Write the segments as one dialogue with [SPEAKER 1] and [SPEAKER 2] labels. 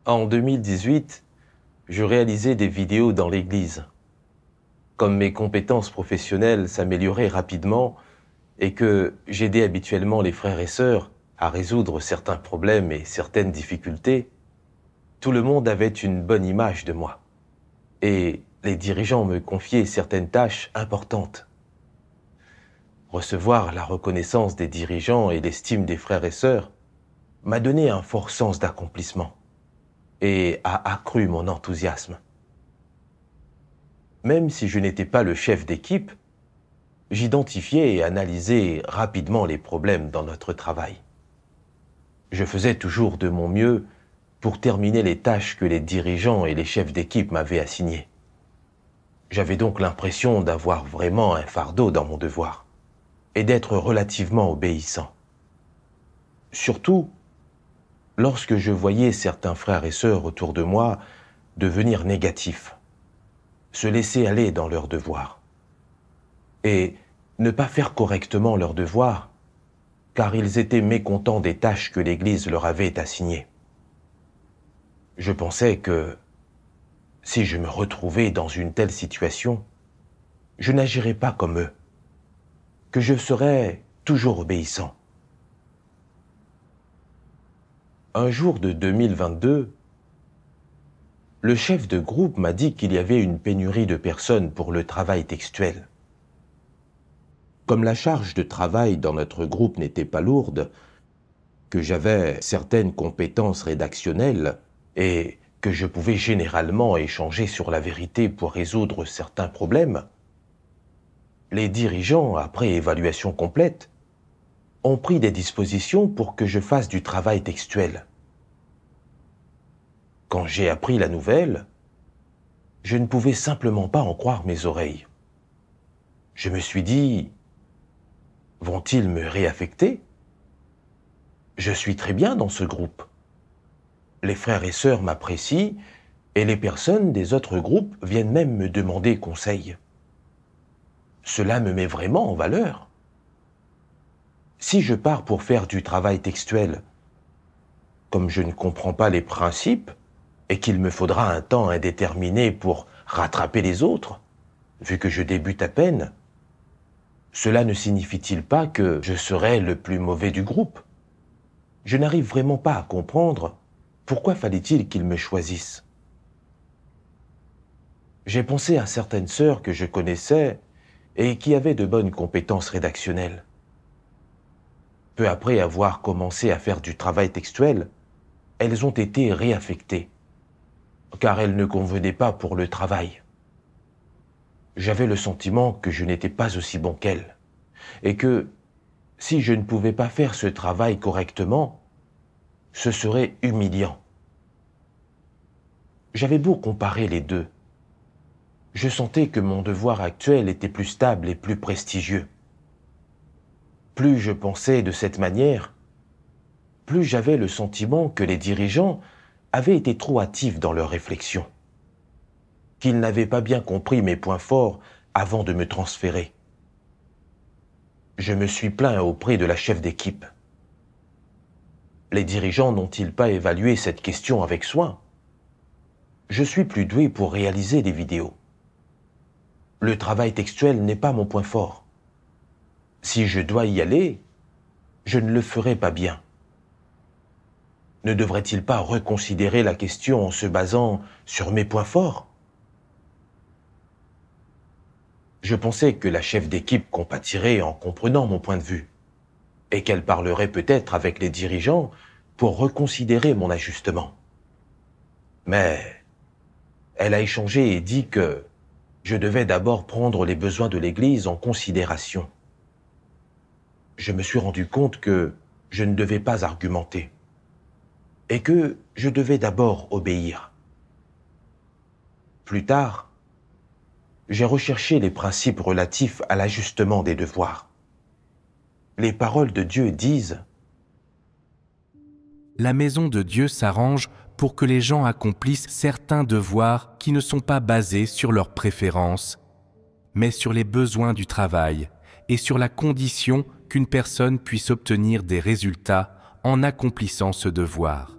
[SPEAKER 1] En 2018, je réalisais des vidéos dans l'église. Comme mes compétences professionnelles s'amélioraient rapidement et que j'aidais habituellement les frères et sœurs à résoudre certains problèmes et certaines difficultés, tout le monde avait une bonne image de moi. Et les dirigeants me confiaient certaines tâches importantes. Recevoir la reconnaissance des dirigeants et l'estime des frères et sœurs m'a donné un fort sens d'accomplissement et a accru mon enthousiasme. Même si je n'étais pas le chef d'équipe, j'identifiais et analysais rapidement les problèmes dans notre travail. Je faisais toujours de mon mieux pour terminer les tâches que les dirigeants et les chefs d'équipe m'avaient assignées. J'avais donc l'impression d'avoir vraiment un fardeau dans mon devoir et d'être relativement obéissant. Surtout, lorsque je voyais certains frères et sœurs autour de moi devenir négatifs, se laisser aller dans leurs devoirs et ne pas faire correctement leurs devoirs car ils étaient mécontents des tâches que l'Église leur avait assignées. Je pensais que si je me retrouvais dans une telle situation, je n'agirais pas comme eux, que je serais toujours obéissant. Un jour de 2022, le chef de groupe m'a dit qu'il y avait une pénurie de personnes pour le travail textuel. Comme la charge de travail dans notre groupe n'était pas lourde, que j'avais certaines compétences rédactionnelles et que je pouvais généralement échanger sur la vérité pour résoudre certains problèmes, les dirigeants, après évaluation complète, ont pris des dispositions pour que je fasse du travail textuel. Quand j'ai appris la nouvelle, je ne pouvais simplement pas en croire mes oreilles. Je me suis dit, vont-ils me réaffecter? Je suis très bien dans ce groupe. Les frères et sœurs m'apprécient et les personnes des autres groupes viennent même me demander conseil. Cela me met vraiment en valeur. Si je pars pour faire du travail textuel, comme je ne comprends pas les principes et qu'il me faudra un temps indéterminé pour rattraper les autres, vu que je débute à peine, cela ne signifie-t-il pas que je serai le plus mauvais du groupe? Je n'arrive vraiment pas à comprendre pourquoi fallait-il qu'ils me choisissent. J'ai pensé à certaines sœurs que je connaissais et qui avaient de bonnes compétences rédactionnelles. Peu après avoir commencé à faire du travail textuel, elles ont été réaffectées, car elles ne convenaient pas pour le travail. J'avais le sentiment que je n'étais pas aussi bon qu'elles, et que, si je ne pouvais pas faire ce travail correctement, ce serait humiliant. J'avais beau comparer les deux, je sentais que mon devoir actuel était plus stable et plus prestigieux. Plus je pensais de cette manière, plus j'avais le sentiment que les dirigeants avaient été trop hâtifs dans leurs réflexions, qu'ils n'avaient pas bien compris mes points forts avant de me transférer. Je me suis plaint auprès de la chef d'équipe. Les dirigeants n'ont-ils pas évalué cette question avec soin? Je suis plus doué pour réaliser des vidéos. Le travail textuel n'est pas mon point fort. Si je dois y aller, je ne le ferai pas bien. Ne devrait-il pas reconsidérer la question en se basant sur mes points forts? Je pensais que la chef d'équipe compatirait en comprenant mon point de vue et qu'elle parlerait peut-être avec les dirigeants pour reconsidérer mon ajustement. Mais elle a échangé et dit que je devais d'abord prendre les besoins de l'Église en considération. Je me suis rendu compte que je ne devais pas argumenter et que je devais d'abord obéir. Plus tard, j'ai recherché les principes relatifs à l'ajustement des devoirs. Les paroles de Dieu disent «
[SPEAKER 2] La maison de Dieu s'arrange pour que les gens accomplissent certains devoirs qui ne sont pas basés sur leurs préférences, mais sur les besoins du travail et sur la condition qu'une personne puisse obtenir des résultats en accomplissant ce devoir. »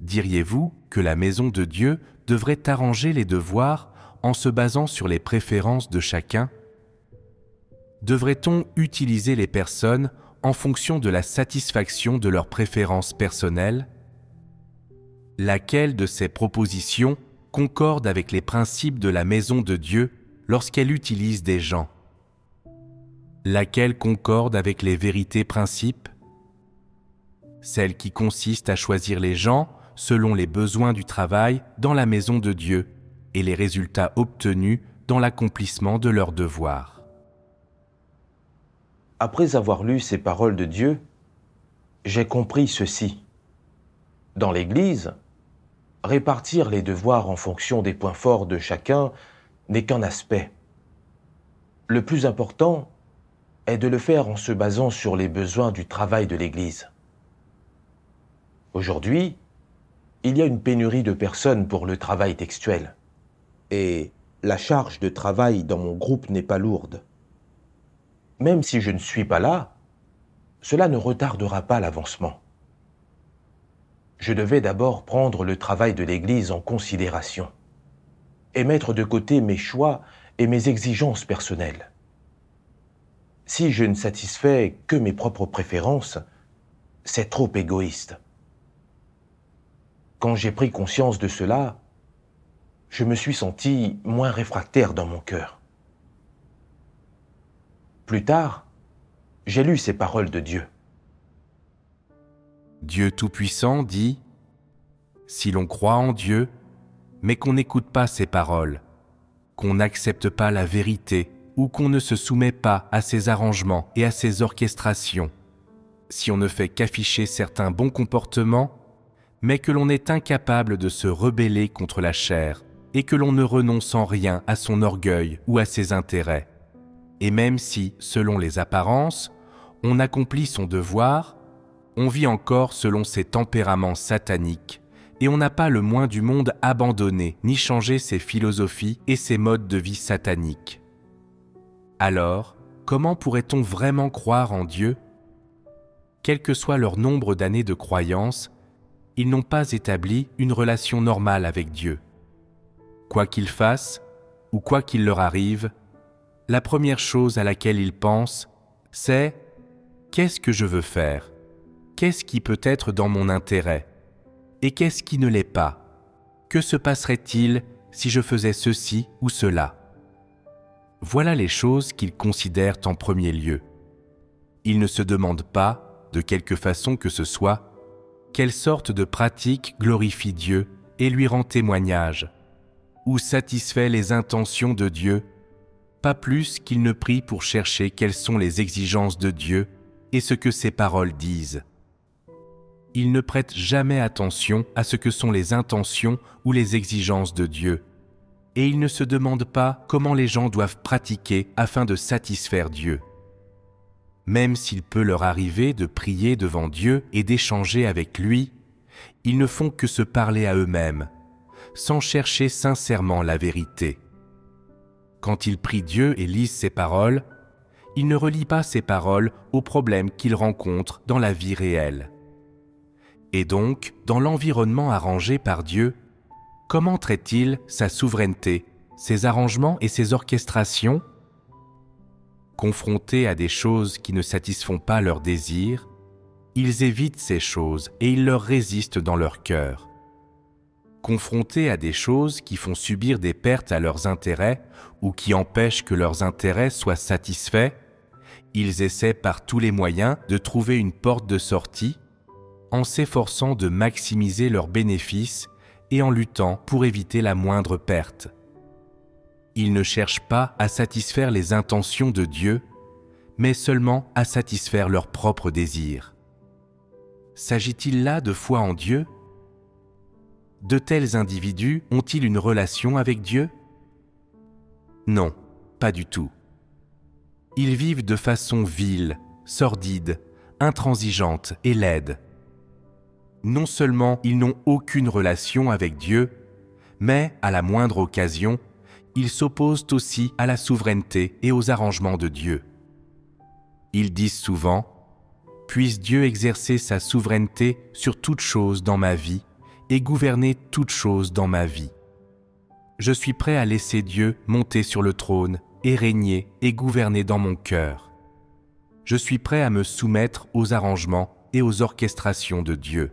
[SPEAKER 2] Diriez-vous que la maison de Dieu devrait arranger les devoirs en se basant sur les préférences de chacun? Devrait-on utiliser les personnes en fonction de la satisfaction de leurs préférences personnelles? Laquelle de ces propositions concorde avec les principes de la maison de Dieu lorsqu'elle utilise des gens? Laquelle concorde avec les vérités principes? Celle qui consiste à choisir les gens selon les besoins du travail dans la maison de Dieu et les résultats obtenus dans l'accomplissement de leurs devoirs.
[SPEAKER 1] Après avoir lu ces paroles de Dieu, j'ai compris ceci. Dans l'Église, répartir les devoirs en fonction des points forts de chacun n'est qu'un aspect. Le plus important est de le faire en se basant sur les besoins du travail de l'Église. Aujourd'hui, il y a une pénurie de personnes pour le travail textuel. Et la charge de travail dans mon groupe n'est pas lourde. Même si je ne suis pas là, cela ne retardera pas l'avancement. Je devais d'abord prendre le travail de l'Église en considération et mettre de côté mes choix et mes exigences personnelles. Si je ne satisfais que mes propres préférences, c'est trop égoïste. Quand j'ai pris conscience de cela, je me suis senti moins réfractaire dans mon cœur. Plus tard, j'ai lu ces paroles de Dieu.
[SPEAKER 2] Dieu Tout-Puissant dit « Si l'on croit en Dieu, mais qu'on n'écoute pas ses paroles, qu'on n'accepte pas la vérité ou qu'on ne se soumet pas à ses arrangements et à ses orchestrations, si on ne fait qu'afficher certains bons comportements, mais que l'on est incapable de se rebeller contre la chair et que l'on ne renonce en rien à son orgueil ou à ses intérêts, et même si, selon les apparences, on accomplit son devoir, on vit encore selon ses tempéraments sataniques et on n'a pas le moins du monde abandonné ni changé ses philosophies et ses modes de vie sataniques. Alors, comment pourrait-on vraiment croire en Dieu? Quel que soit leur nombre d'années de croyance, ils n'ont pas établi une relation normale avec Dieu. Quoi qu'ils fassent, ou quoi qu'il leur arrive, la première chose à laquelle ils pensent, c'est « Qu'est-ce que je veux faire? Qu'est-ce qui peut être dans mon intérêt? Et qu'est-ce qui ne l'est pas? Que se passerait-il si je faisais ceci ou cela ?» Voilà les choses qu'ils considèrent en premier lieu. Ils ne se demandent pas, de quelque façon que ce soit, quelle sorte de pratique glorifie Dieu et lui rend témoignage, ou satisfait les intentions de Dieu, pas plus qu'ils ne prient pour chercher quelles sont les exigences de Dieu et ce que ses paroles disent. Ils ne prêtent jamais attention à ce que sont les intentions ou les exigences de Dieu, et ils ne se demandent pas comment les gens doivent pratiquer afin de satisfaire Dieu. Même s'il peut leur arriver de prier devant Dieu et d'échanger avec lui, ils ne font que se parler à eux-mêmes, sans chercher sincèrement la vérité. Quand ils prient Dieu et lisent ses paroles, ils ne relient pas ces paroles aux problèmes qu'ils rencontrent dans la vie réelle. Et donc, dans l'environnement arrangé par Dieu, comment traite-t-il sa souveraineté, ses arrangements et ses orchestrations? Confrontés à des choses qui ne satisfont pas leurs désirs, ils évitent ces choses et ils leur résistent dans leur cœur. Confrontés à des choses qui font subir des pertes à leurs intérêts ou qui empêchent que leurs intérêts soient satisfaits, ils essaient par tous les moyens de trouver une porte de sortie en s'efforçant de maximiser leurs bénéfices et en luttant pour éviter la moindre perte. Ils ne cherchent pas à satisfaire les intentions de Dieu, mais seulement à satisfaire leurs propres désirs. S'agit-il là de foi en Dieu? De tels individus ont-ils une relation avec Dieu? Non, pas du tout. Ils vivent de façon vile, sordide, intransigeante et laide. Non seulement ils n'ont aucune relation avec Dieu, mais, à la moindre occasion, ils s'opposent aussi à la souveraineté et aux arrangements de Dieu. Ils disent souvent « Puisse Dieu exercer sa souveraineté sur toute chose dans ma vie et gouverner toute chose dans ma vie. Je suis prêt à laisser Dieu monter sur le trône et régner et gouverner dans mon cœur. Je suis prêt à me soumettre aux arrangements et aux orchestrations de Dieu.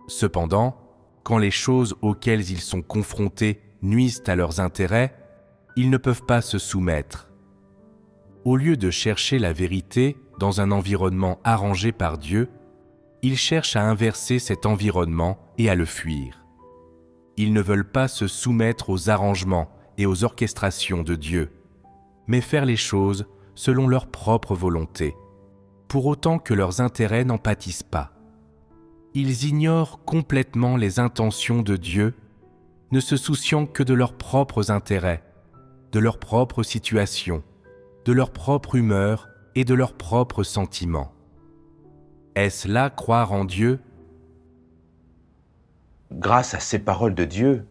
[SPEAKER 2] Cependant, quand les choses auxquelles ils sont confrontés nuisent à leurs intérêts, ils ne peuvent pas se soumettre. Au lieu de chercher la vérité dans un environnement arrangé par Dieu, ils cherchent à inverser cet environnement et à le fuir. Ils ne veulent pas se soumettre aux arrangements et aux orchestrations de Dieu, mais faire les choses selon leur propre volonté, pour autant que leurs intérêts n'en pâtissent pas. Ils ignorent complètement les intentions de Dieu, ne se souciant que de leurs propres intérêts, de leur propre situation, de leur propre humeur et de leurs propres sentiments. Est-ce là croire en Dieu?
[SPEAKER 1] Grâce à ces paroles de Dieu,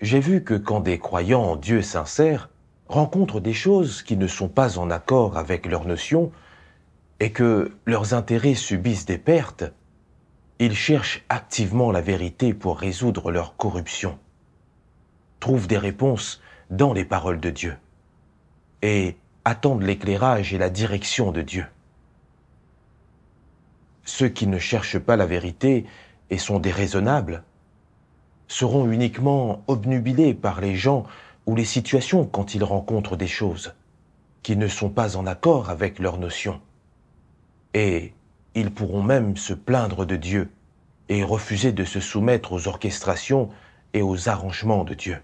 [SPEAKER 1] j'ai vu que quand des croyants en Dieu sincères rencontrent des choses qui ne sont pas en accord avec leurs notions et que leurs intérêts subissent des pertes, ils cherchent activement la vérité pour résoudre leur corruption, trouvent des réponses dans les paroles de Dieu et attendent l'éclairage et la direction de Dieu. Ceux qui ne cherchent pas la vérité et sont déraisonnables seront uniquement obnubilés par les gens ou les situations quand ils rencontrent des choses qui ne sont pas en accord avec leurs notions. Et ils pourront même se plaindre de Dieu et refuser de se soumettre aux orchestrations et aux arrangements de Dieu.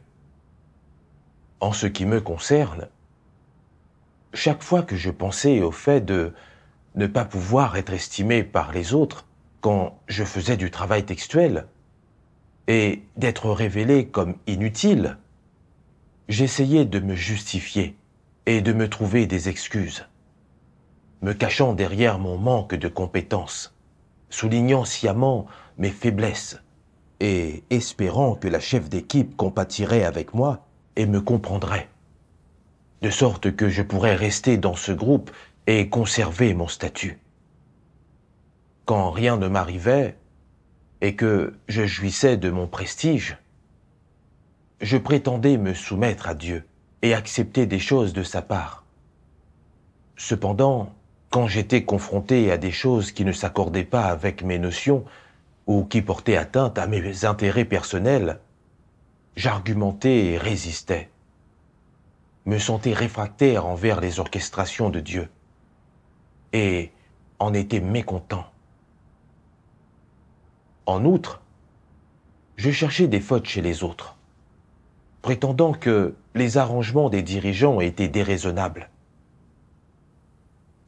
[SPEAKER 1] En ce qui me concerne, chaque fois que je pensais au fait de ne pas pouvoir être estimé par les autres quand je faisais du travail textuel et d'être révélé comme inutile, j'essayais de me justifier et de me trouver des excuses, me cachant derrière mon manque de compétences, soulignant sciemment mes faiblesses et espérant que la chef d'équipe compatirait avec moi et me comprendrait, de sorte que je pourrais rester dans ce groupe et conserver mon statut. Quand rien ne m'arrivait et que je jouissais de mon prestige, je prétendais me soumettre à Dieu et accepter des choses de sa part. Cependant, quand j'étais confronté à des choses qui ne s'accordaient pas avec mes notions ou qui portaient atteinte à mes intérêts personnels, j'argumentais et résistais, me sentais réfractaire envers les orchestrations de Dieu et en étais mécontent. En outre, je cherchais des fautes chez les autres, prétendant que les arrangements des dirigeants étaient déraisonnables.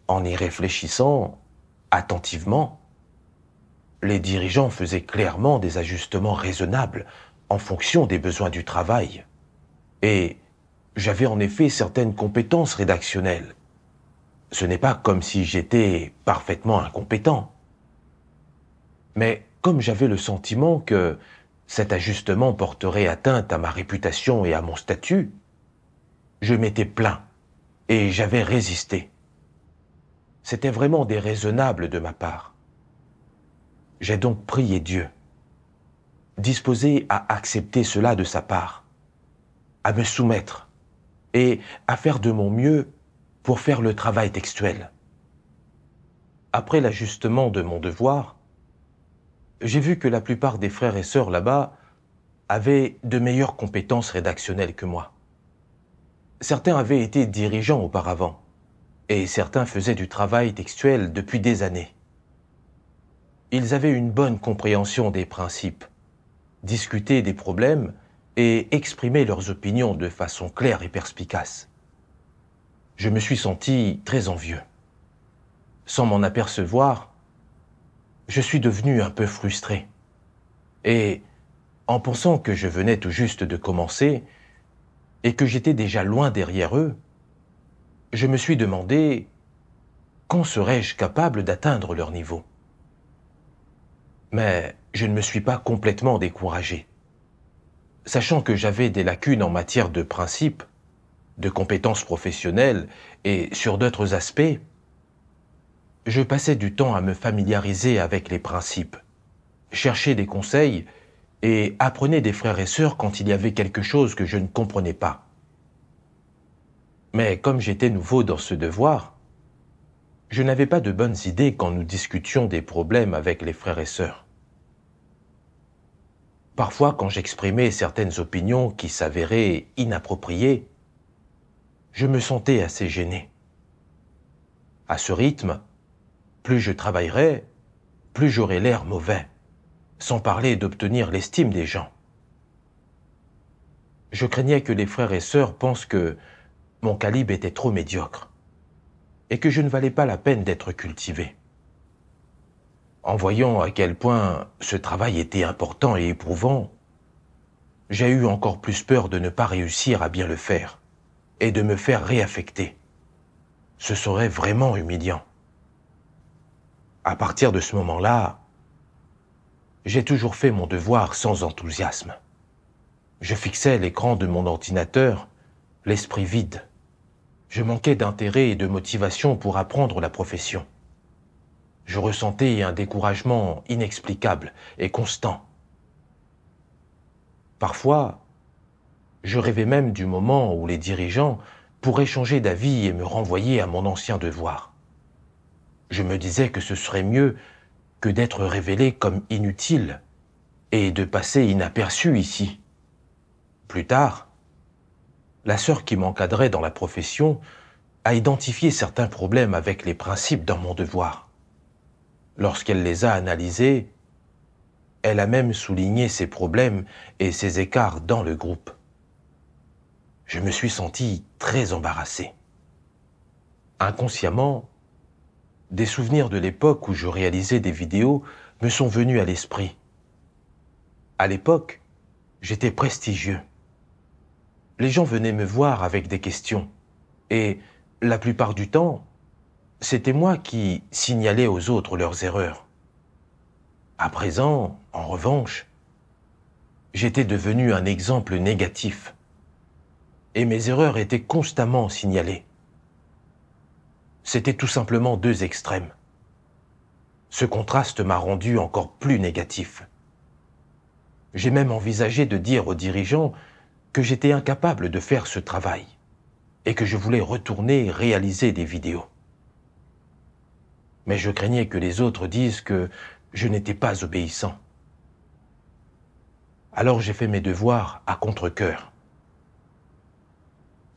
[SPEAKER 1] En y réfléchissant attentivement, les dirigeants faisaient clairement des ajustements raisonnables en fonction des besoins du travail. Et j'avais en effet certaines compétences rédactionnelles. Ce n'est pas comme si j'étais parfaitement incompétent. Mais comme j'avais le sentiment que cet ajustement porterait atteinte à ma réputation et à mon statut, je m'étais plaint et j'avais résisté. C'était vraiment déraisonnable de ma part. J'ai donc prié Dieu, disposé à accepter cela de sa part, à me soumettre et à faire de mon mieux pour faire le travail textuel. Après l'ajustement de mon devoir, j'ai vu que la plupart des frères et sœurs là-bas avaient de meilleures compétences rédactionnelles que moi. Certains avaient été dirigeants auparavant, et certains faisaient du travail textuel depuis des années. Ils avaient une bonne compréhension des principes, discutaient des problèmes et exprimaient leurs opinions de façon claire et perspicace. Je me suis senti très envieux. Sans m'en apercevoir, je suis devenu un peu frustré. Et en pensant que je venais tout juste de commencer et que j'étais déjà loin derrière eux, je me suis demandé quand serais-je capable d'atteindre leur niveau. Mais je ne me suis pas complètement découragé. Sachant que j'avais des lacunes en matière de principes, de compétences professionnelles et sur d'autres aspects, je passais du temps à me familiariser avec les principes cherchais des conseils et apprenais des frères et sœurs quand il y avait quelque chose que je ne comprenais pas. Mais comme j'étais nouveau dans ce devoir, je n'avais pas de bonnes idées quand nous discutions des problèmes avec les frères et sœurs. Parfois, quand j'exprimais certaines opinions qui s'avéraient inappropriées, je me sentais assez gêné. À ce rythme, plus je travaillerais, plus j'aurais l'air mauvais, sans parler d'obtenir l'estime des gens. Je craignais que les frères et sœurs pensent que mon calibre était trop médiocre et que je ne valais pas la peine d'être cultivé. En voyant à quel point ce travail était important et éprouvant, j'ai eu encore plus peur de ne pas réussir à bien le faire et de me faire réaffecter. Ce serait vraiment humiliant. À partir de ce moment-là, j'ai toujours fait mon devoir sans enthousiasme. Je fixais l'écran de mon ordinateur, l'esprit vide. Je manquais d'intérêt et de motivation pour apprendre la profession. Je ressentais un découragement inexplicable et constant. Parfois, je rêvais même du moment où les dirigeants pourraient changer d'avis et me renvoyer à mon ancien devoir. Je me disais que ce serait mieux que d'être révélé comme inutile et de passer inaperçu ici. Plus tard, la sœur qui m'encadrait dans la profession a identifié certains problèmes avec les principes dans mon devoir. Lorsqu'elle les a analysés, elle a même souligné ces problèmes et ces écarts dans le groupe. Je me suis senti très embarrassé. Inconsciemment, des souvenirs de l'époque où je réalisais des vidéos me sont venus à l'esprit. À l'époque, j'étais prestigieux. Les gens venaient me voir avec des questions et, la plupart du temps, c'était moi qui signalais aux autres leurs erreurs. À présent, en revanche, j'étais devenu un exemple négatif et mes erreurs étaient constamment signalées. C'était tout simplement deux extrêmes. Ce contraste m'a rendu encore plus négatif. J'ai même envisagé de dire aux dirigeants que j'étais incapable de faire ce travail et que je voulais retourner réaliser des vidéos. Mais je craignais que les autres disent que je n'étais pas obéissant. Alors j'ai fait mes devoirs à contre-cœur.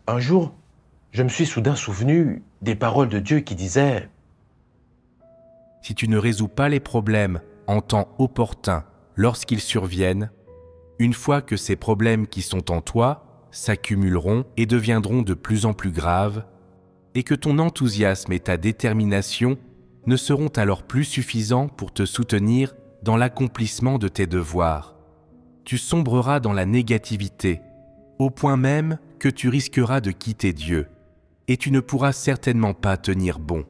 [SPEAKER 1] Un jour, je me suis soudain souvenu des paroles de Dieu qui disaient «
[SPEAKER 2] Si tu ne résous pas les problèmes en temps opportun lorsqu'ils surviennent, une fois que ces problèmes qui sont en toi s'accumuleront et deviendront de plus en plus graves, et que ton enthousiasme et ta détermination ne seront alors plus suffisants pour te soutenir dans l'accomplissement de tes devoirs. Tu sombreras dans la négativité, au point même que tu risqueras de quitter Dieu, et tu ne pourras certainement pas tenir bon. »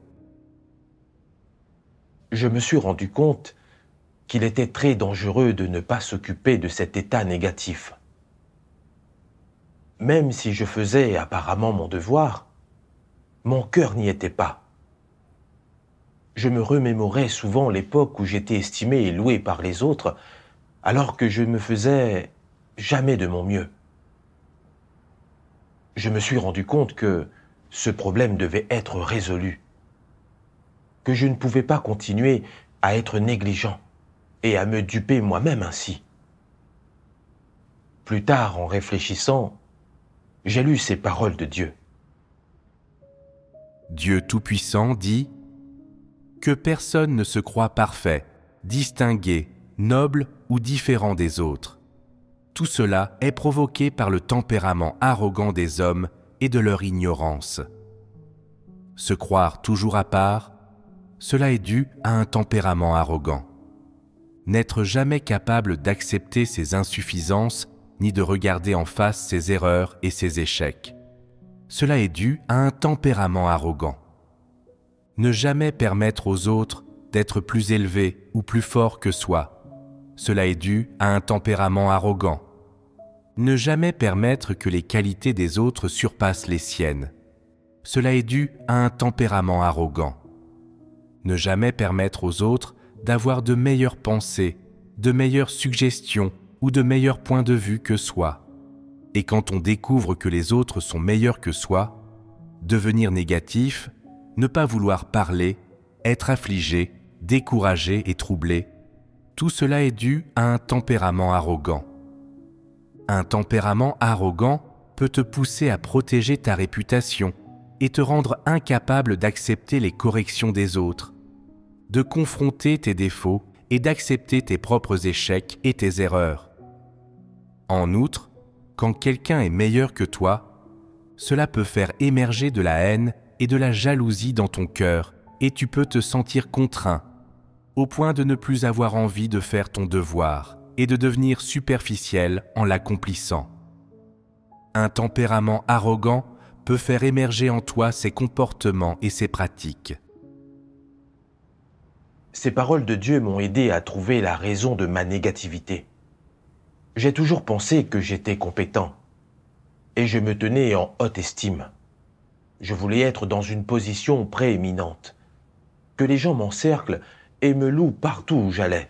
[SPEAKER 1] Je me suis rendu compte qu'il était très dangereux de ne pas s'occuper de cet état négatif. Même si je faisais apparemment mon devoir, mon cœur n'y était pas. Je me remémorais souvent l'époque où j'étais estimé et loué par les autres, alors que je ne me faisais jamais de mon mieux. Je me suis rendu compte que ce problème devait être résolu, que je ne pouvais pas continuer à être négligent et à me duper moi-même ainsi. Plus tard, en réfléchissant, j'ai lu ces paroles de Dieu.
[SPEAKER 2] Dieu Tout-Puissant dit « Que personne ne se croie parfait, distingué, noble ou différent des autres. Tout cela est provoqué par le tempérament arrogant des hommes et de leur ignorance. Se croire toujours à part, cela est dû à un tempérament arrogant. N'être jamais capable d'accepter ses insuffisances ni de regarder en face ses erreurs et ses échecs. Cela est dû à un tempérament arrogant. Ne jamais permettre aux autres d'être plus élevés ou plus forts que soi. Cela est dû à un tempérament arrogant. Ne jamais permettre que les qualités des autres surpassent les siennes. Cela est dû à un tempérament arrogant. Ne jamais permettre aux autres d'avoir de meilleures pensées de meilleures suggestions ou de meilleurs points de vue que soi. Et quand on découvre que les autres sont meilleurs que soi, devenir négatif, ne pas vouloir parler, être affligé, découragé et troublé, tout cela est dû à un tempérament arrogant. Un tempérament arrogant peut te pousser à protéger ta réputation et te rendre incapable d'accepter les corrections des autres, de confronter tes défauts et d'accepter tes propres échecs et tes erreurs. En outre, quand quelqu'un est meilleur que toi, cela peut faire émerger de la haine et de la jalousie dans ton cœur et tu peux te sentir contraint, au point de ne plus avoir envie de faire ton devoir et de devenir superficiel en l'accomplissant. Un tempérament arrogant peut faire émerger en toi ses comportements et ses pratiques.
[SPEAKER 1] Ces paroles de Dieu m'ont aidé à trouver la raison de ma négativité. J'ai toujours pensé que j'étais compétent et je me tenais en haute estime. Je voulais être dans une position prééminente, que les gens m'encerclent et me louent partout où j'allais.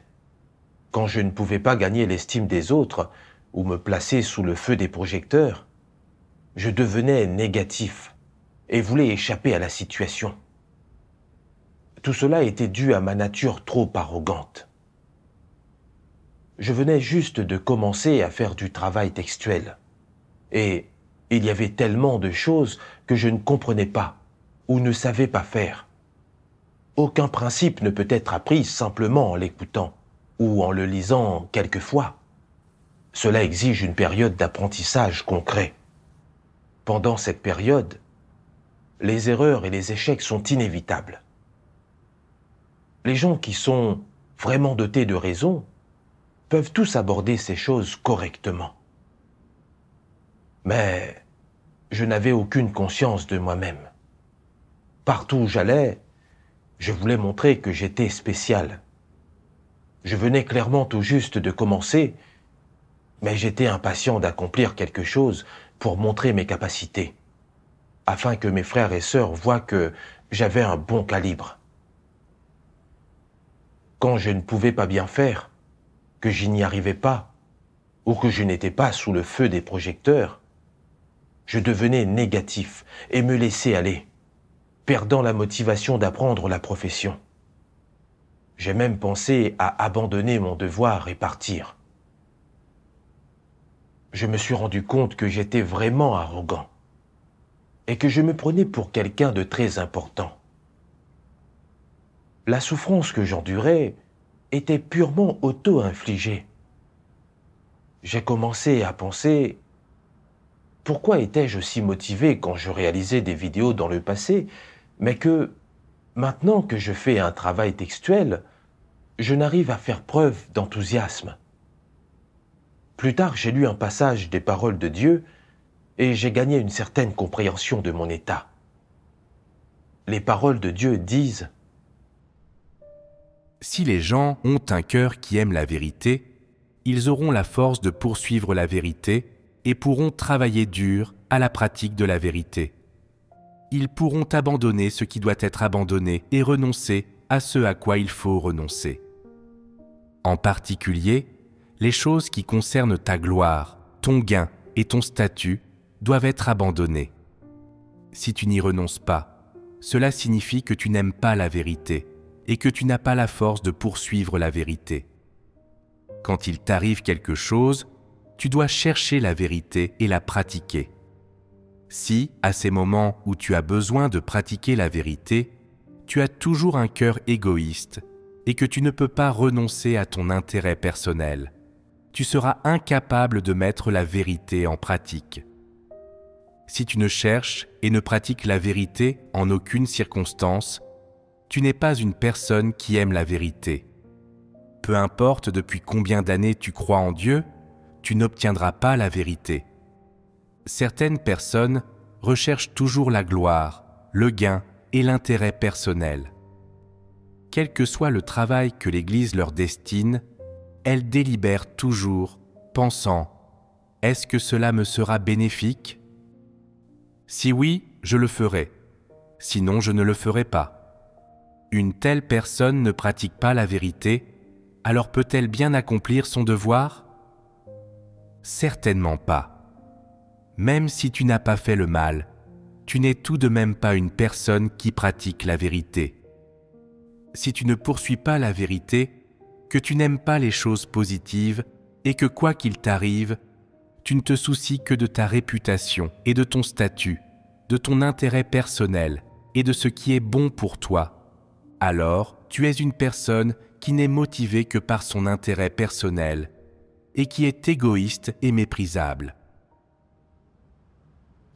[SPEAKER 1] Quand je ne pouvais pas gagner l'estime des autres ou me placer sous le feu des projecteurs, je devenais négatif et voulais échapper à la situation. Tout cela était dû à ma nature trop arrogante. Je venais juste de commencer à faire du travail textuel. Et il y avait tellement de choses que je ne comprenais pas ou ne savais pas faire. Aucun principe ne peut être appris simplement en l'écoutant ou en le lisant quelquefois. Cela exige une période d'apprentissage concret. Pendant cette période, les erreurs et les échecs sont inévitables. Les gens qui sont vraiment dotés de raison peuvent tous aborder ces choses correctement. Mais je n'avais aucune conscience de moi-même. Partout où j'allais, je voulais montrer que j'étais spécial. Je venais clairement tout juste de commencer, mais j'étais impatient d'accomplir quelque chose pour montrer mes capacités, afin que mes frères et sœurs voient que j'avais un bon calibre. Quand je ne pouvais pas bien faire, que je n'y arrivais pas, ou que je n'étais pas sous le feu des projecteurs, je devenais négatif et me laissais aller, perdant la motivation d'apprendre la profession. J'ai même pensé à abandonner mon devoir et partir. Je me suis rendu compte que j'étais vraiment arrogant et que je me prenais pour quelqu'un de très important. La souffrance que j'endurais était purement auto-infligée. J'ai commencé à penser « Pourquoi étais-je si motivé quand je réalisais des vidéos dans le passé, mais que, maintenant que je fais un travail textuel, je n'arrive à faire preuve d'enthousiasme ?» Plus tard, j'ai lu un passage des paroles de Dieu et j'ai gagné une certaine compréhension de mon état. Les paroles de Dieu disent «
[SPEAKER 2] Si les gens ont un cœur qui aime la vérité, ils auront la force de poursuivre la vérité et pourront travailler dur à la pratique de la vérité. Ils pourront abandonner ce qui doit être abandonné et renoncer à ce à quoi il faut renoncer. En particulier, les choses qui concernent ta gloire, ton gain et ton statut doivent être abandonnées. Si tu n'y renonces pas, cela signifie que tu n'aimes pas la vérité et que tu n'as pas la force de poursuivre la vérité. Quand il t'arrive quelque chose, tu dois chercher la vérité et la pratiquer. Si, à ces moments où tu as besoin de pratiquer la vérité, tu as toujours un cœur égoïste et que tu ne peux pas renoncer à ton intérêt personnel, tu seras incapable de mettre la vérité en pratique. Si tu ne cherches et ne pratiques la vérité en aucune circonstance, tu n'es pas une personne qui aime la vérité. Peu importe depuis combien d'années tu crois en Dieu, tu n'obtiendras pas la vérité. Certaines personnes recherchent toujours la gloire, le gain et l'intérêt personnel. Quel que soit le travail que l'Église leur destine, elles délibèrent toujours, pensant « Est-ce que cela me sera bénéfique ? Si oui, je le ferai. Sinon, je ne le ferai pas. » Une telle personne ne pratique pas la vérité alors peut-elle bien accomplir son devoir? Certainement pas. Même si tu n'as pas fait le mal, tu n'es tout de même pas une personne qui pratique la vérité. Si tu ne poursuis pas la vérité, que tu n'aimes pas les choses positives et que quoi qu'il t'arrive, tu ne te soucies que de ta réputation et de ton statut, de ton intérêt personnel et de ce qui est bon pour toi, alors tu es une personne qui n'est motivée que par son intérêt personnel et qui est égoïste et méprisable.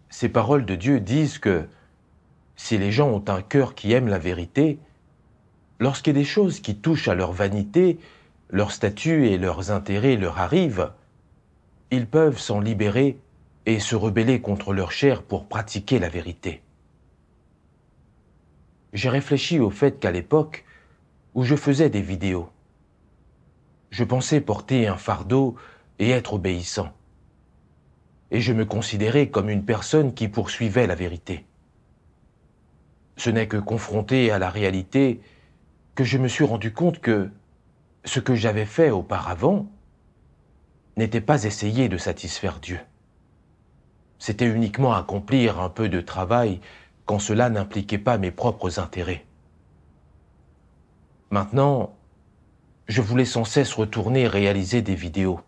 [SPEAKER 1] Ces paroles de Dieu disent que si les gens ont un cœur qui aime la vérité, lorsqu'il y a des choses qui touchent à leur vanité, leur statut et leurs intérêts leur arrivent, ils peuvent s'en libérer et se rebeller contre leur chair pour pratiquer la vérité. J'ai réfléchi au fait qu'à l'époque où je faisais des vidéos, je pensais porter un fardeau et être obéissant. Et je me considérais comme une personne qui poursuivait la vérité. Ce n'est que confronté à la réalité que je me suis rendu compte que ce que j'avais fait auparavant n'était pas essayer de satisfaire Dieu. C'était uniquement accomplir un peu de travail quand cela n'impliquait pas mes propres intérêts. Maintenant, je voulais sans cesse retourner réaliser des vidéos,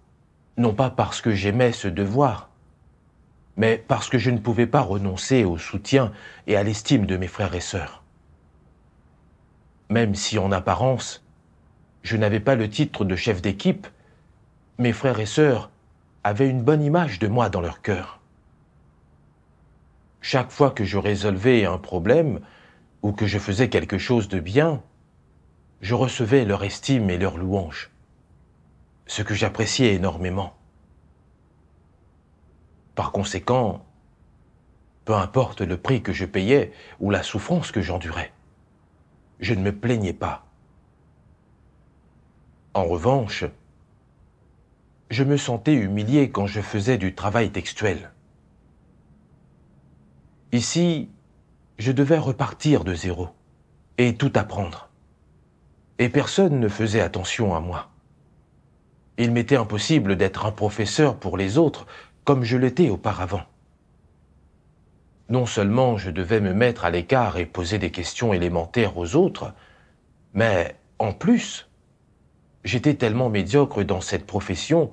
[SPEAKER 1] non pas parce que j'aimais ce devoir, mais parce que je ne pouvais pas renoncer au soutien et à l'estime de mes frères et sœurs. Même si en apparence, je n'avais pas le titre de chef d'équipe, mes frères et sœurs avaient une bonne image de moi dans leur cœur. Chaque fois que je résolvais un problème ou que je faisais quelque chose de bien, je recevais leur estime et leur louange, ce que j'appréciais énormément. Par conséquent, peu importe le prix que je payais ou la souffrance que j'endurais, je ne me plaignais pas. En revanche, je me sentais humilié quand je faisais du travail textuel. Ici, je devais repartir de zéro et tout apprendre. Et personne ne faisait attention à moi. Il m'était impossible d'être un professeur pour les autres comme je l'étais auparavant. Non seulement je devais me mettre à l'écart et poser des questions élémentaires aux autres, mais en plus, j'étais tellement médiocre dans cette profession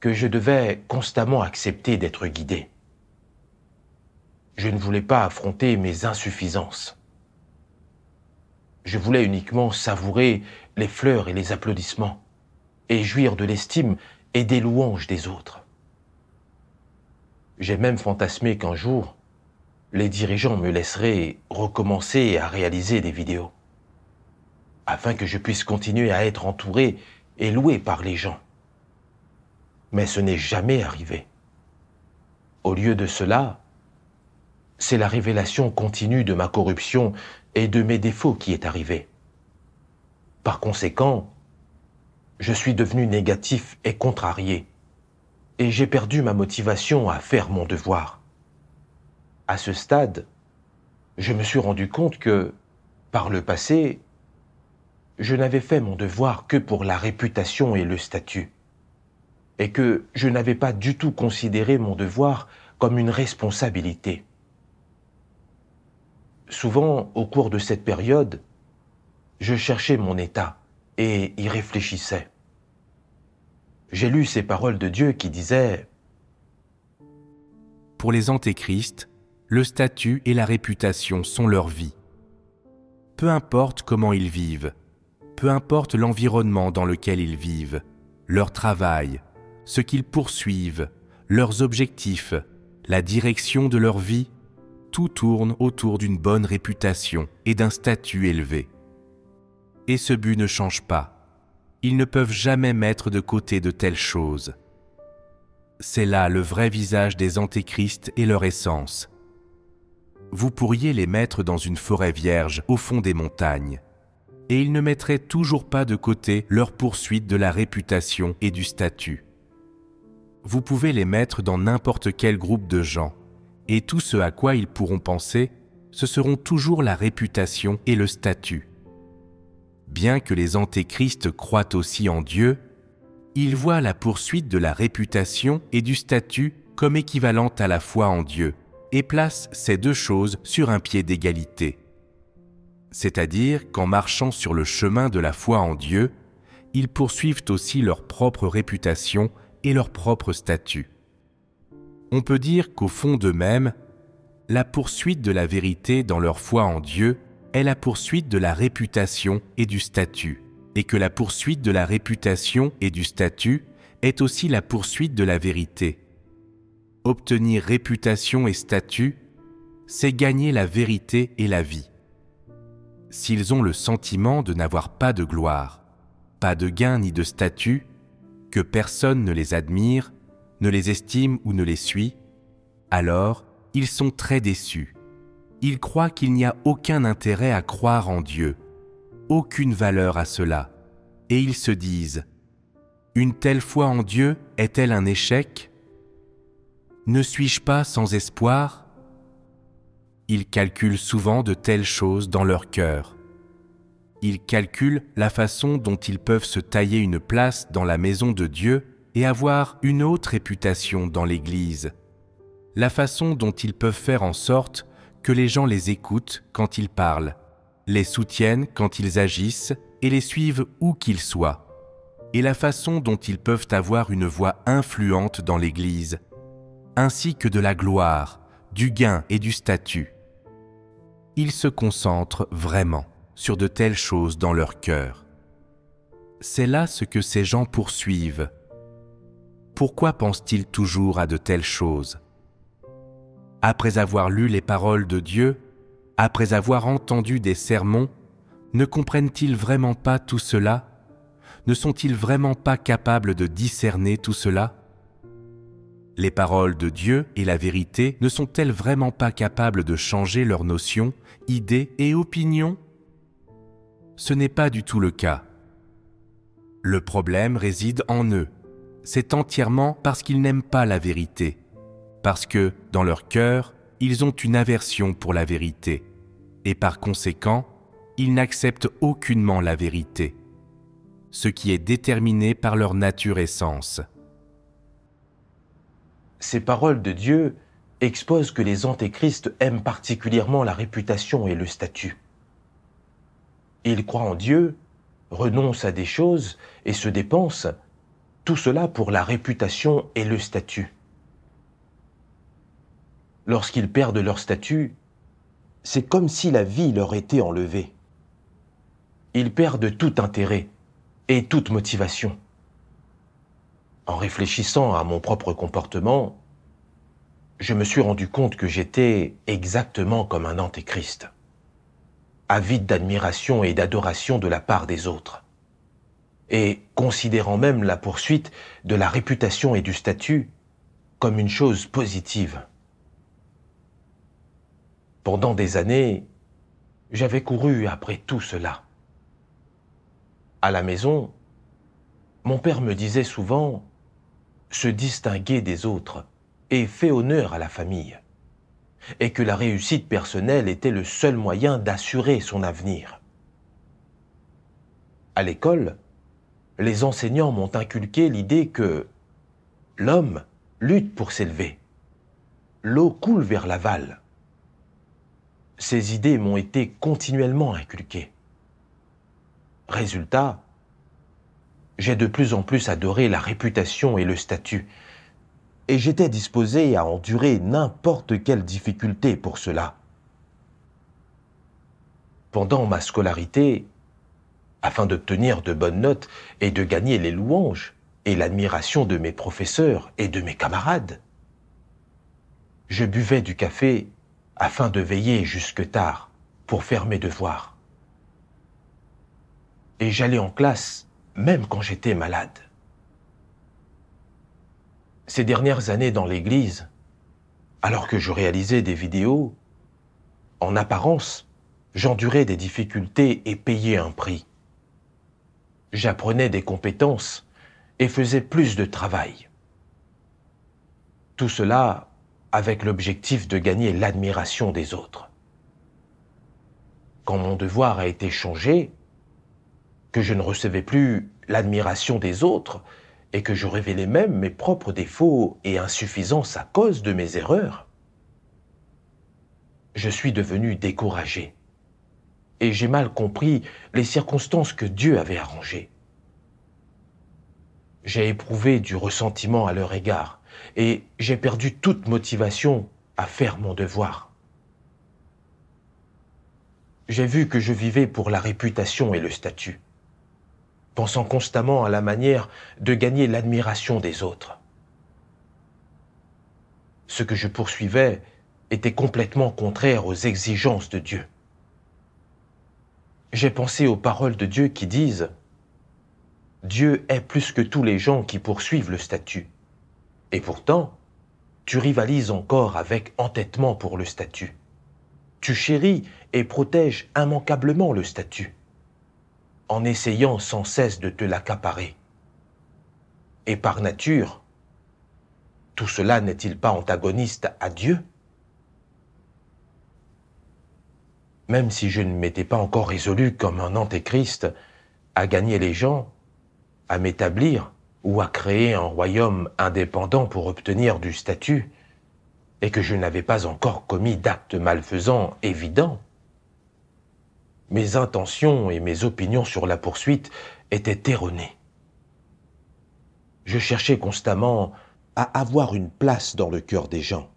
[SPEAKER 1] que je devais constamment accepter d'être guidé. Je ne voulais pas affronter mes insuffisances. Je voulais uniquement savourer les fleurs et les applaudissements et jouir de l'estime et des louanges des autres. J'ai même fantasmé qu'un jour, les dirigeants me laisseraient recommencer à réaliser des vidéos, afin que je puisse continuer à être entouré et loué par les gens. Mais ce n'est jamais arrivé. Au lieu de cela, c'est la révélation continue de ma corruption et de mes défauts qui est arrivée. Par conséquent, je suis devenu négatif et contrarié, et j'ai perdu ma motivation à faire mon devoir. À ce stade, je me suis rendu compte que, par le passé, je n'avais fait mon devoir que pour la réputation et le statut, et que je n'avais pas du tout considéré mon devoir comme une responsabilité. Souvent, au cours de cette période, je cherchais mon état et y réfléchissais. J'ai lu ces paroles de Dieu qui disaient
[SPEAKER 2] « Pour les antéchrists, le statut et la réputation sont leur vie. Peu importe comment ils vivent, peu importe l'environnement dans lequel ils vivent, leur travail, ce qu'ils poursuivent, leurs objectifs, la direction de leur vie, tout tourne autour d'une bonne réputation et d'un statut élevé. Et ce but ne change pas. Ils ne peuvent jamais mettre de côté de telles choses. C'est là le vrai visage des antéchrists et leur essence. Vous pourriez les mettre dans une forêt vierge au fond des montagnes, et ils ne mettraient toujours pas de côté leur poursuite de la réputation et du statut. Vous pouvez les mettre dans n'importe quel groupe de gens, et tout ce à quoi ils pourront penser, ce seront toujours la réputation et le statut. bien que les antéchrists croient aussi en Dieu, ils voient la poursuite de la réputation et du statut comme équivalente à la foi en Dieu et placent ces deux choses sur un pied d'égalité. C'est-à-dire qu'en marchant sur le chemin de la foi en Dieu, ils poursuivent aussi leur propre réputation et leur propre statut. On peut dire qu'au fond d'eux-mêmes, la poursuite de la vérité dans leur foi en Dieu est la poursuite de la réputation et du statut, et que la poursuite de la réputation et du statut est aussi la poursuite de la vérité. Obtenir réputation et statut, c'est gagner la vérité et la vie. S'ils ont le sentiment de n'avoir pas de gloire, pas de gain ni de statut, que personne ne les admire, ne les estime ou ne les suit, alors ils sont très déçus. Ils croient qu'il n'y a aucun intérêt à croire en Dieu, aucune valeur à cela, et ils se disent « Une telle foi en Dieu est-elle un échec ? Ne suis-je pas sans espoir ?» Ils calculent souvent de telles choses dans leur cœur. Ils calculent la façon dont ils peuvent se tailler une place dans la maison de Dieu et avoir une haute réputation dans l'Église. La façon dont ils peuvent faire en sorte que les gens les écoutent quand ils parlent, les soutiennent quand ils agissent et les suivent où qu'ils soient. Et la façon dont ils peuvent avoir une voix influente dans l'Église, ainsi que de la gloire, du gain et du statut. Ils se concentrent vraiment sur de telles choses dans leur cœur. C'est là ce que ces gens poursuivent. Pourquoi pensent-ils toujours à de telles choses ? Après avoir lu les paroles de Dieu, après avoir entendu des sermons, ne comprennent-ils vraiment pas tout cela ? Ne sont-ils vraiment pas capables de discerner tout cela ? Les paroles de Dieu et la vérité ne sont-elles vraiment pas capables de changer leurs notions, idées et opinions ? Ce n'est pas du tout le cas. Le problème réside en eux. C'est entièrement parce qu'ils n'aiment pas la vérité, parce que, dans leur cœur, ils ont une aversion pour la vérité, et par conséquent, ils n'acceptent aucunement la vérité, ce qui est déterminé par leur nature essence.
[SPEAKER 1] Ces paroles de Dieu exposent que les antéchrists aiment particulièrement la réputation et le statut. Ils croient en Dieu, renoncent à des choses et se dépensent, tout cela pour la réputation et le statut. Lorsqu'ils perdent leur statut, c'est comme si la vie leur était enlevée. Ils perdent tout intérêt et toute motivation. En réfléchissant à mon propre comportement, je me suis rendu compte que j'étais exactement comme un antéchrist, avide d'admiration et d'adoration de la part des autres, et considérant même la poursuite de la réputation et du statut comme une chose positive. Pendant des années, j'avais couru après tout cela. À la maison, mon père me disait souvent « se distinguer des autres et fait honneur à la famille » et que la réussite personnelle était le seul moyen d'assurer son avenir. À l'école, les enseignants m'ont inculqué l'idée que l'homme lutte pour s'élever. L'eau coule vers l'aval. Ces idées m'ont été continuellement inculquées. Résultat, j'ai de plus en plus adoré la réputation et le statut, et j'étais disposé à endurer n'importe quelle difficulté pour cela. Pendant ma scolarité, afin d'obtenir de bonnes notes et de gagner les louanges et l'admiration de mes professeurs et de mes camarades, je buvais du café afin de veiller jusque tard pour faire mes devoirs. Et j'allais en classe même quand j'étais malade. Ces dernières années dans l'église, alors que je réalisais des vidéos, en apparence, j'endurais des difficultés et payais un prix. J'apprenais des compétences et faisais plus de travail. Tout cela avec l'objectif de gagner l'admiration des autres. Quand mon devoir a été changé, que je ne recevais plus l'admiration des autres et que je révélais même mes propres défauts et insuffisances à cause de mes erreurs, je suis devenu découragé et j'ai mal compris les circonstances que Dieu avait arrangées. J'ai éprouvé du ressentiment à leur égard et j'ai perdu toute motivation à faire mon devoir. J'ai vu que je vivais pour la réputation et le statut, pensant constamment à la manière de gagner l'admiration des autres. Ce que je poursuivais était complètement contraire aux exigences de Dieu. J'ai pensé aux paroles de Dieu qui disent « Dieu est plus que tous les gens qui poursuivent le statut. Et pourtant, tu rivalises encore avec entêtement pour le statut. Tu chéris et protèges immanquablement le statut, en essayant sans cesse de te l'accaparer. Et par nature, tout cela n'est-il pas antagoniste à Dieu? Même si je ne m'étais pas encore résolu comme un antéchrist à gagner les gens, à m'établir ou à créer un royaume indépendant pour obtenir du statut, et que je n'avais pas encore commis d'actes malfaisants évidents, mes intentions et mes opinions sur la poursuite étaient erronées. Je cherchais constamment à avoir une place dans le cœur des gens.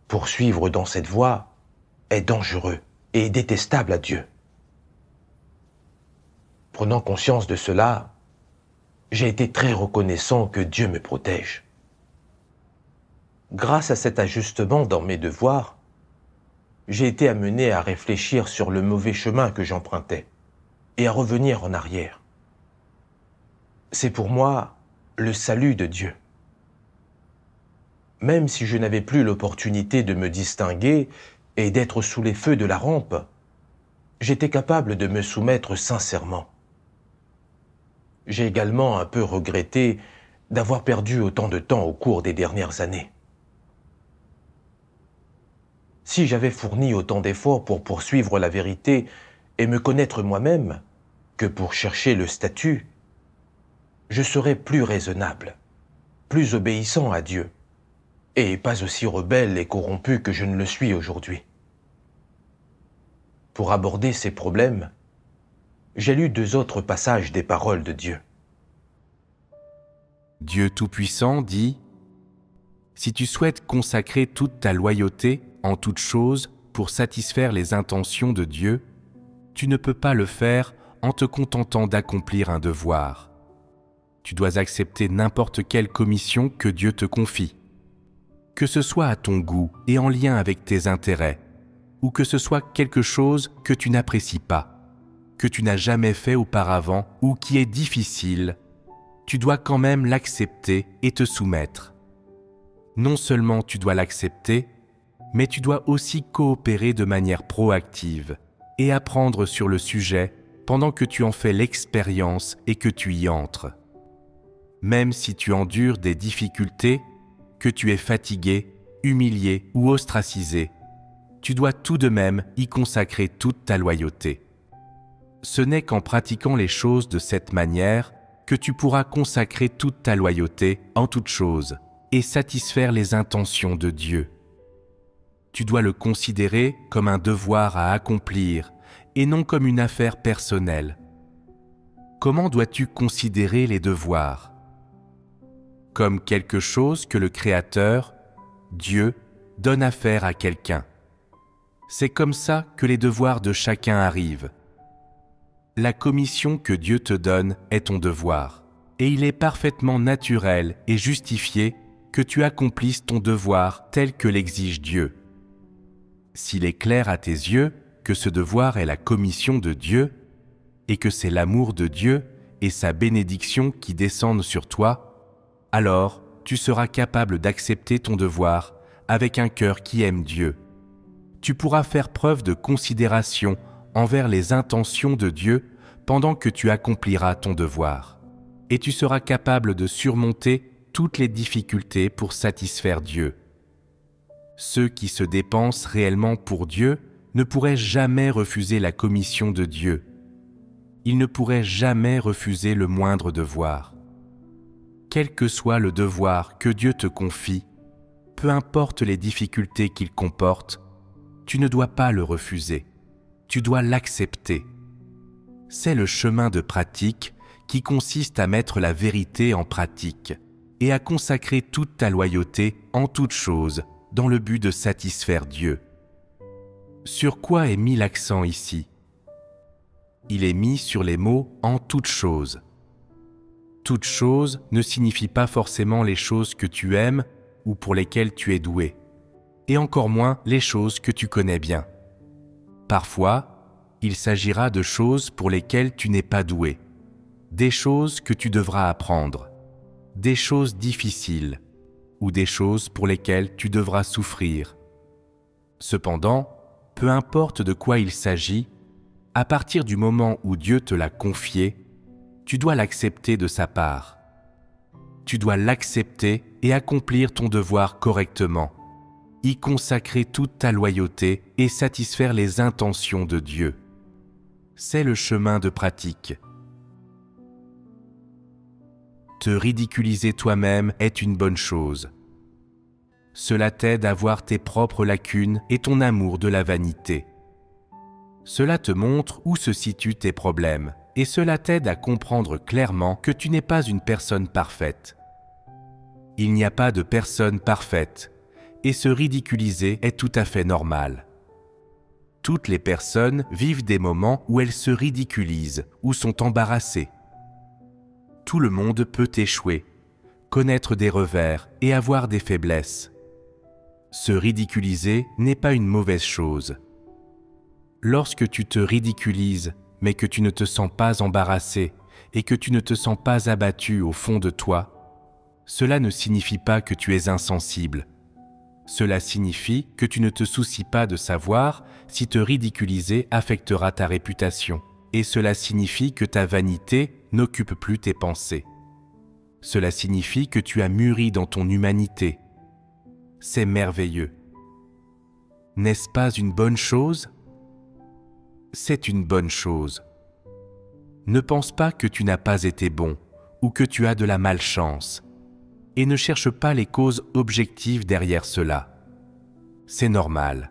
[SPEAKER 1] Poursuivre dans cette voie est dangereux et détestable à Dieu. Prenant conscience de cela, j'ai été très reconnaissant que Dieu me protège. Grâce à cet ajustement dans mes devoirs, j'ai été amené à réfléchir sur le mauvais chemin que j'empruntais et à revenir en arrière. C'est pour moi le salut de Dieu. Même si je n'avais plus l'opportunité de me distinguer et d'être sous les feux de la rampe, j'étais capable de me soumettre sincèrement. J'ai également un peu regretté d'avoir perdu autant de temps au cours des dernières années. Si j'avais fourni autant d'efforts pour poursuivre la vérité et me connaître moi-même que pour chercher le statut, je serais plus raisonnable, plus obéissant à Dieu, et pas aussi rebelle et corrompu que je ne le suis aujourd'hui. Pour aborder ces problèmes, j'ai lu 2 autres passages des paroles de Dieu.
[SPEAKER 2] Dieu Tout-Puissant dit « Si tu souhaites consacrer toute ta loyauté en toute chose pour satisfaire les intentions de Dieu, tu ne peux pas le faire en te contentant d'accomplir un devoir. Tu dois accepter n'importe quelle commission que Dieu te confie, que ce soit à ton goût et en lien avec tes intérêts, ou que ce soit quelque chose que tu n'apprécies pas, que tu n'as jamais fait auparavant ou qui est difficile, tu dois quand même l'accepter et te soumettre. Non seulement tu dois l'accepter, mais tu dois aussi coopérer de manière proactive et apprendre sur le sujet pendant que tu en fais l'expérience et que tu y entres. Même si tu endures des difficultés, que tu es fatigué, humilié ou ostracisé, tu dois tout de même y consacrer toute ta loyauté. Ce n'est qu'en pratiquant les choses de cette manière que tu pourras consacrer toute ta loyauté en toute chose et satisfaire les intentions de Dieu. Tu dois le considérer comme un devoir à accomplir et non comme une affaire personnelle. Comment dois-tu considérer les devoirs? Comme quelque chose que le Créateur, Dieu, donne à faire à quelqu'un. C'est comme ça que les devoirs de chacun arrivent. La commission que Dieu te donne est ton devoir, et il est parfaitement naturel et justifié que tu accomplisses ton devoir tel que l'exige Dieu. S'il est clair à tes yeux que ce devoir est la commission de Dieu, et que c'est l'amour de Dieu et sa bénédiction qui descendent sur toi, alors tu seras capable d'accepter ton devoir avec un cœur qui aime Dieu. Tu pourras faire preuve de considération envers les intentions de Dieu pendant que tu accompliras ton devoir. Et tu seras capable de surmonter toutes les difficultés pour satisfaire Dieu. Ceux qui se dépensent réellement pour Dieu ne pourraient jamais refuser la commission de Dieu. il ne pourrait jamais refuser le moindre devoir. Quel que soit le devoir que Dieu te confie, peu importe les difficultés qu'il comporte, tu ne dois pas le refuser, tu dois l'accepter. C'est le chemin de pratique qui consiste à mettre la vérité en pratique et à consacrer toute ta loyauté en toutes choses dans le but de satisfaire Dieu. Sur quoi est mis l'accent ici ? Il est mis sur les mots « en toutes choses ». Toute chose ne signifie pas forcément les choses que tu aimes ou pour lesquelles tu es doué, et encore moins les choses que tu connais bien. Parfois, il s'agira de choses pour lesquelles tu n'es pas doué, des choses que tu devras apprendre, des choses difficiles ou des choses pour lesquelles tu devras souffrir. Cependant, peu importe de quoi il s'agit, à partir du moment où Dieu te l'a confié, tu dois l'accepter de sa part. Tu dois l'accepter et accomplir ton devoir correctement, y consacrer toute ta loyauté et satisfaire les intentions de Dieu. C'est le chemin de pratique. Te ridiculiser toi-même est une bonne chose. Cela t'aide à voir tes propres lacunes et ton amour de la vanité. Cela te montre où se situent tes problèmes et cela t'aide à comprendre clairement que tu n'es pas une personne parfaite. Il n'y a pas de personne parfaite et se ridiculiser est tout à fait normal. Toutes les personnes vivent des moments où elles se ridiculisent ou sont embarrassées. Tout le monde peut échouer, connaître des revers et avoir des faiblesses. Se ridiculiser n'est pas une mauvaise chose. Lorsque tu te ridiculises, mais que tu ne te sens pas embarrassé et que tu ne te sens pas abattu au fond de toi, cela ne signifie pas que tu es insensible. Cela signifie que tu ne te soucies pas de savoir si te ridiculiser affectera ta réputation. Et cela signifie que ta vanité n'occupe plus tes pensées. Cela signifie que tu as mûri dans ton humanité. C'est merveilleux. N'est-ce pas une bonne chose ? C'est une bonne chose. Ne pense pas que tu n'as pas été bon ou que tu as de la malchance et ne cherche pas les causes objectives derrière cela. C'est normal.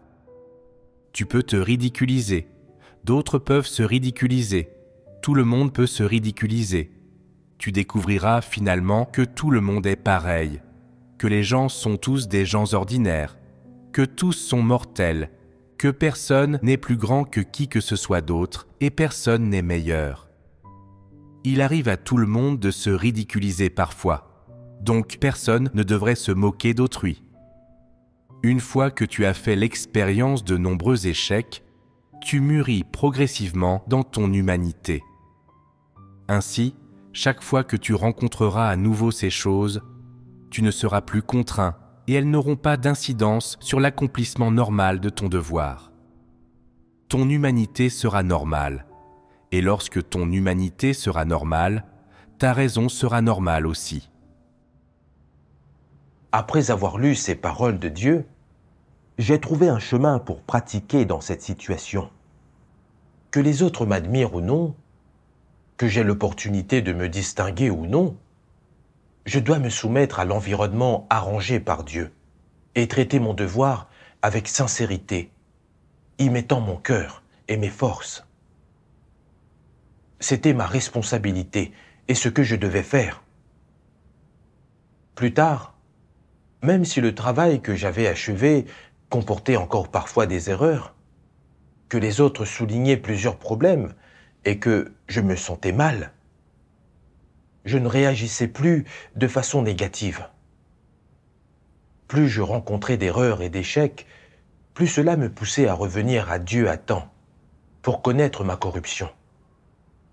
[SPEAKER 2] Tu peux te ridiculiser, d'autres peuvent se ridiculiser, tout le monde peut se ridiculiser. Tu découvriras finalement que tout le monde est pareil, que les gens sont tous des gens ordinaires, que tous sont mortels, que personne n'est plus grand que qui que ce soit d'autre et personne n'est meilleur. Il arrive à tout le monde de se ridiculiser parfois, donc personne ne devrait se moquer d'autrui. Une fois que tu as fait l'expérience de nombreux échecs, tu mûris progressivement dans ton humanité. Ainsi, chaque fois que tu rencontreras à nouveau ces choses, tu ne seras plus contraint et elles n'auront pas d'incidence sur l'accomplissement normal de ton devoir. Ton humanité sera normale, et lorsque ton humanité sera normale, ta raison sera normale aussi.
[SPEAKER 1] Après avoir lu ces paroles de Dieu, j'ai trouvé un chemin pour pratiquer dans cette situation. Que les autres m'admirent ou non, que j'ai l'opportunité de me distinguer ou non, je dois me soumettre à l'environnement arrangé par Dieu et traiter mon devoir avec sincérité, y mettant mon cœur et mes forces. C'était ma responsabilité et ce que je devais faire. Plus tard, même si le travail que j'avais achevé comportait encore parfois des erreurs, que les autres soulignaient plusieurs problèmes et que je me sentais mal, je ne réagissais plus de façon négative. Plus je rencontrais d'erreurs et d'échecs, plus cela me poussait à revenir à Dieu à temps pour connaître ma corruption,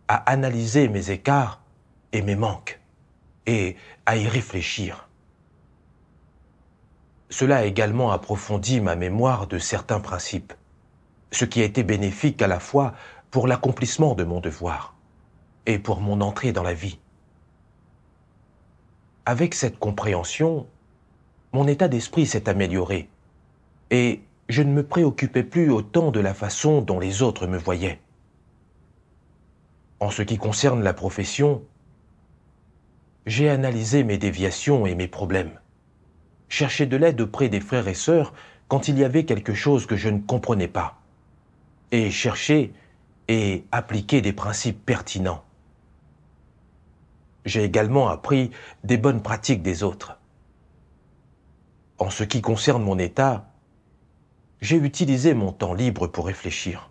[SPEAKER 1] à analyser mes écarts et mes manques et à y réfléchir. Cela a également approfondi ma mémoire de certains principes, ce qui a été bénéfique à la fois pour l'accomplissement de mon devoir et pour mon entrée dans la vie. Avec cette compréhension, mon état d'esprit s'est amélioré et je ne me préoccupais plus autant de la façon dont les autres me voyaient. En ce qui concerne la profession, j'ai analysé mes déviations et mes problèmes, cherché de l'aide auprès des frères et sœurs quand il y avait quelque chose que je ne comprenais pas, et cherché et appliqué des principes pertinents. J'ai également appris des bonnes pratiques des autres. En ce qui concerne mon état, j'ai utilisé mon temps libre pour réfléchir,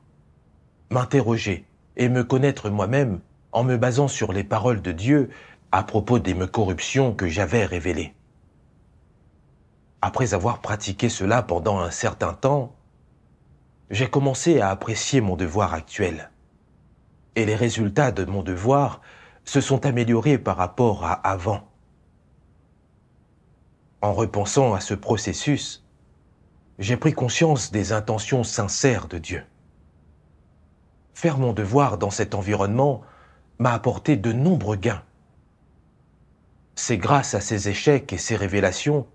[SPEAKER 1] m'interroger et me connaître moi-même en me basant sur les paroles de Dieu à propos des corruptions que j'avais révélées. Après avoir pratiqué cela pendant un certain temps, j'ai commencé à apprécier mon devoir actuel. Et les résultats de mon devoir se sont améliorés par rapport à avant. En repensant à ce processus, j'ai pris conscience des intentions sincères de Dieu. Faire mon devoir dans cet environnement m'a apporté de nombreux gains. C'est grâce à ces échecs et ces révélations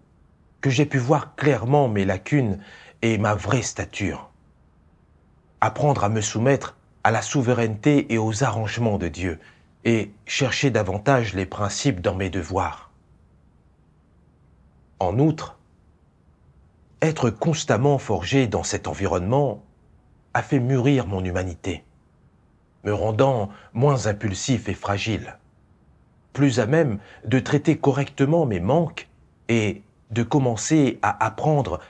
[SPEAKER 1] que j'ai pu voir clairement mes lacunes et ma vraie stature. Apprendre à me soumettre à la souveraineté et aux arrangements de Dieu et chercher davantage les principes dans mes devoirs. En outre, être constamment forgé dans cet environnement a fait mûrir mon humanité, me rendant moins impulsif et fragile, plus à même de traiter correctement mes manques et de commencer à apprendre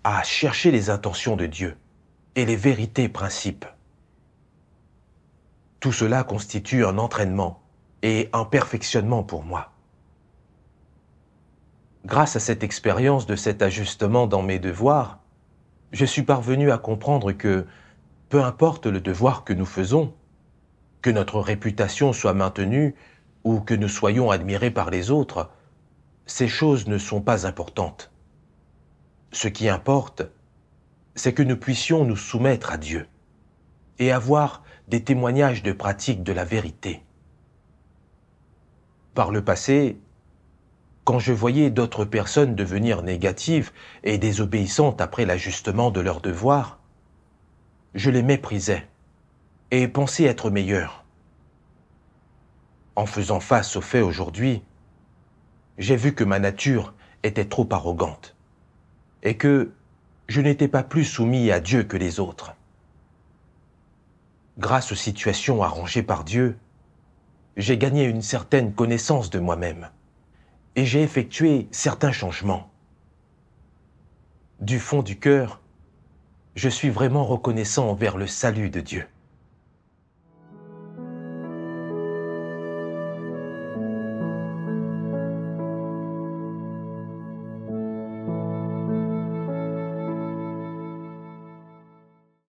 [SPEAKER 1] à chercher les intentions de Dieu et les vérités principes. Tout cela constitue un entraînement et un perfectionnement pour moi. Grâce à cette expérience de cet ajustement dans mes devoirs, je suis parvenu à comprendre que, peu importe le devoir que nous faisons, que notre réputation soit maintenue ou que nous soyons admirés par les autres, ces choses ne sont pas importantes. Ce qui importe, c'est que nous puissions nous soumettre à Dieu et avoir des témoignages de pratique de la vérité. Par le passé, quand je voyais d'autres personnes devenir négatives et désobéissantes après l'ajustement de leurs devoirs, je les méprisais et pensais être meilleur. En faisant face aux faits aujourd'hui, j'ai vu que ma nature était trop arrogante et que je n'étais pas plus soumis à Dieu que les autres. Grâce aux situations arrangées par Dieu, j'ai gagné une certaine connaissance de moi-même et j'ai effectué certains changements. Du fond du cœur, je suis vraiment reconnaissant envers le salut de Dieu.